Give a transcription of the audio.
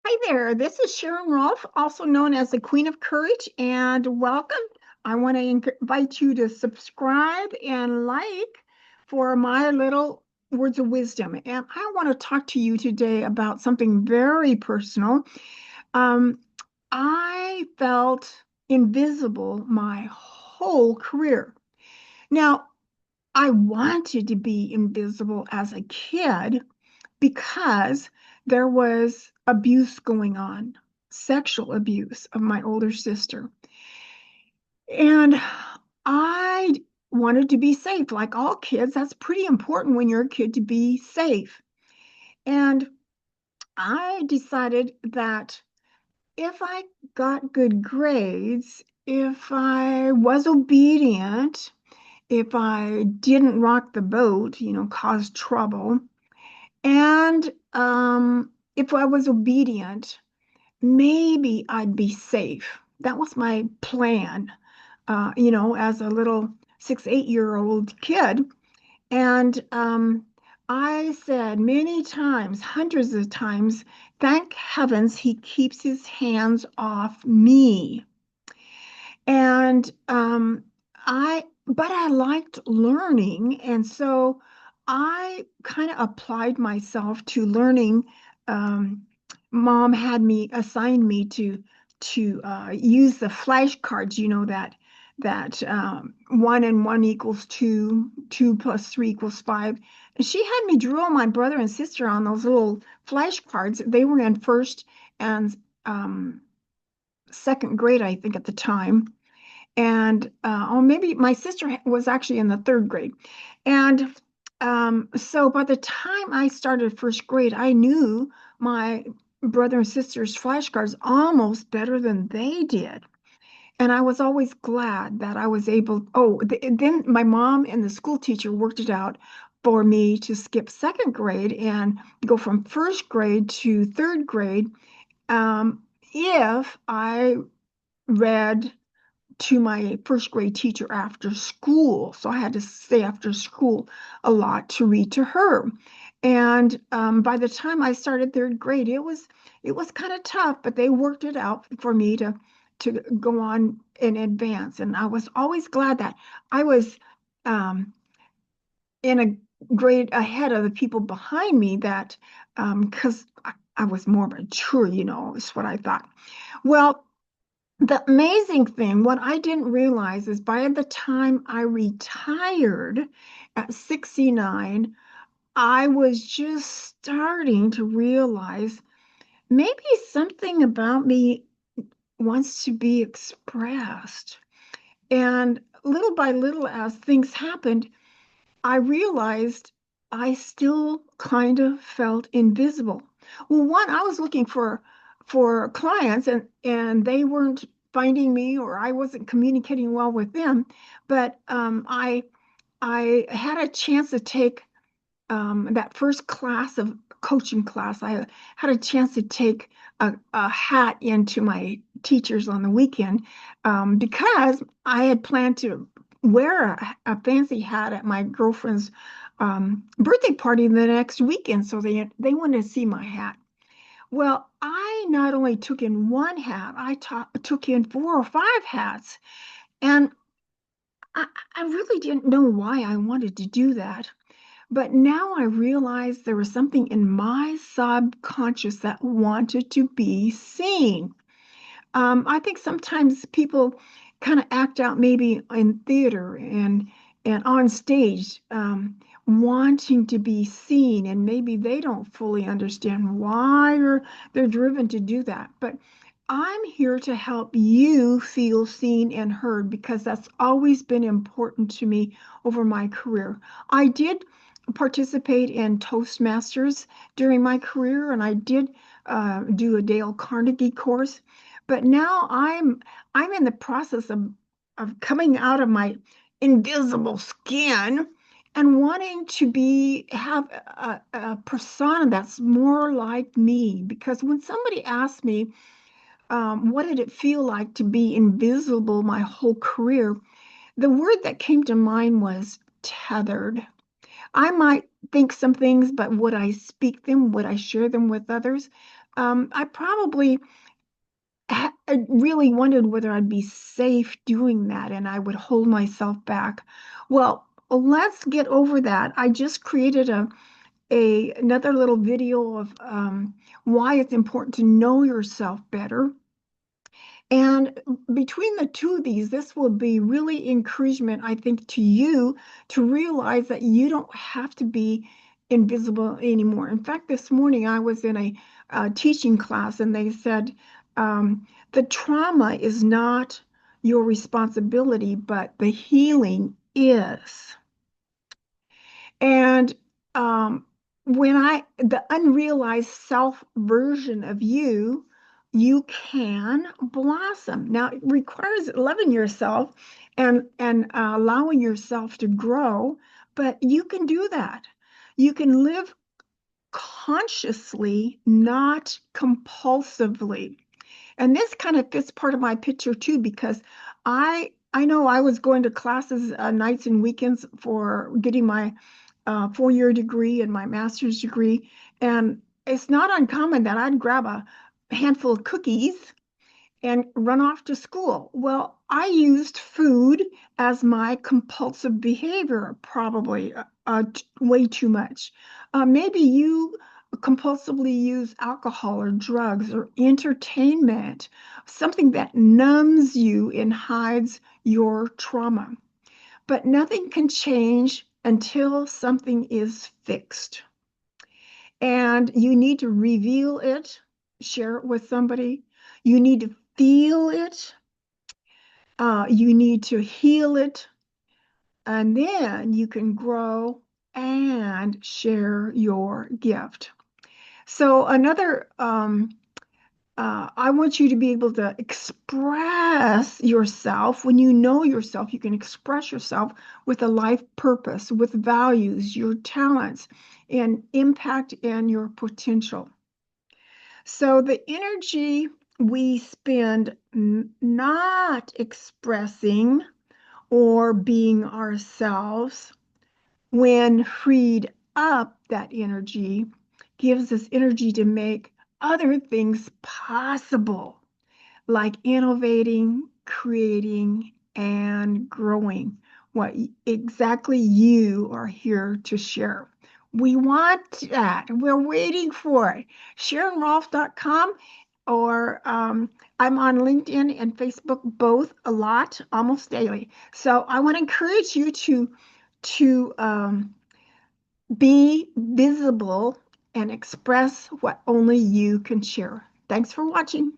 Hi there, this is Sharon Rolfe, also known as the Queen of Courage, and welcome. I want to invite you to subscribe and like for my little words of wisdom. And I want to talk to you today about something very personal. Um, I felt invisible my whole career. Now, I wanted to be invisible as a kid because there was abuse going on, sexual abuse of my older sister. And I wanted to be safe, like all kids. That's pretty important when you're a kid to be safe. And I decided that if I got good grades, if I was obedient, if I didn't rock the boat, cause trouble, and if I was obedient, maybe I'd be safe. That was my plan, as a little 8-year-old kid. And I said many times, hundreds of times, thank heavens he keeps his hands off me. And but I liked learning. And so I kind of applied myself to learning. Um, Mom had me assigned me to use the flashcards, that 1 and 1 equals 2, 2 plus 3 equals 5. And she had me draw my brother and sister on those little flashcards. They were in first and second grade, I think, at the time, and or maybe my sister was actually in the third grade. And so by the time I started first grade, I knew my brother and sister's flashcards almost better than they did. And I was always glad that I was able. Oh, then my mom and the school teacher worked it out for me to skip second grade and go from first grade to third grade, if I read to my first grade teacher after school. So I had to stay after school a lot to read to her. And by the time I started third grade, it was kind of tough, but they worked it out for me to go on in advance. And I was always glad that I was um, in a grade ahead of the people behind me, that because I was more mature, is what I thought. Well, the amazing thing, what I didn't realize is by the time I retired at 69, I was just starting to realize maybe something about me wants to be expressed. And little by little, as things happened, I realized I still kind of felt invisible. Well, one, I was looking for clients, and they weren't finding me, or I wasn't communicating well with them. But I had a chance to take that first class of coaching class. I had a chance to take a hat into my teachers on the weekend, because I had planned to wear a fancy hat at my girlfriend's birthday party the next weekend. So they wanted to see my hat. Well, I not only took in one hat, took in 4 or 5 hats. And I, I really didn't know why I wanted to do that. But now I realize there was something in my subconscious that wanted to be seen. I think sometimes people kind of act out, maybe in theater and on stage, wanting to be seen, and maybe they don't fully understand why, or they're driven to do that. But I'm here to help you feel seen and heard, because that's always been important to me over my career. I did participate in Toastmasters during my career, and I did do a Dale Carnegie course. But now I'm in the process of coming out of my invisible skin and wanting to have a persona that's more like me. Because when somebody asks me, what did it feel like to be invisible my whole career, the word that came to mind was tethered. I might think some things, but would I speak them? Would I share them with others? I probably I really wondered whether I'd be safe doing that, and I would hold myself back. Well, let's get over that. I just created a another little video of why it's important to know yourself better. And between the two of these, this will be really encouragement, I think, to you to realize that you don't have to be invisible anymore. In fact, this morning I was in a teaching class and they said the trauma is not your responsibility, but the healing is. And the unrealized self version of you, you can blossom. Now, it requires loving yourself and allowing yourself to grow, but you can do that. You can live consciously, not compulsively. And this kind of fits part of my picture too, because I know I was going to classes nights and weekends for getting my 4-year degree and my master's degree. And it's not uncommon that I'd grab a handful of cookies and run off to school. Well, I used food as my compulsive behavior, probably way too much. Maybe you compulsively use alcohol or drugs or entertainment, something that numbs you and hides your trauma. But nothing can change until something is fixed. And you need to reveal it, share it with somebody. You need to feel it. You need to heal it. And then you can grow and share your gift. So, I want you to be able to express yourself. When you know yourself, you can express yourself with a life purpose, with values, your talents, and impact and your potential. So the energy we spend not expressing or being ourselves, when freed up, that energy gives us energy to make other things possible, like innovating, creating, and growing what exactly you are here to share. We want that. We're waiting for it. SharonRolf.com or I'm on LinkedIn and Facebook both a lot, almost daily. So I want to encourage you to be visible and express what only you can share. Thanks for watching.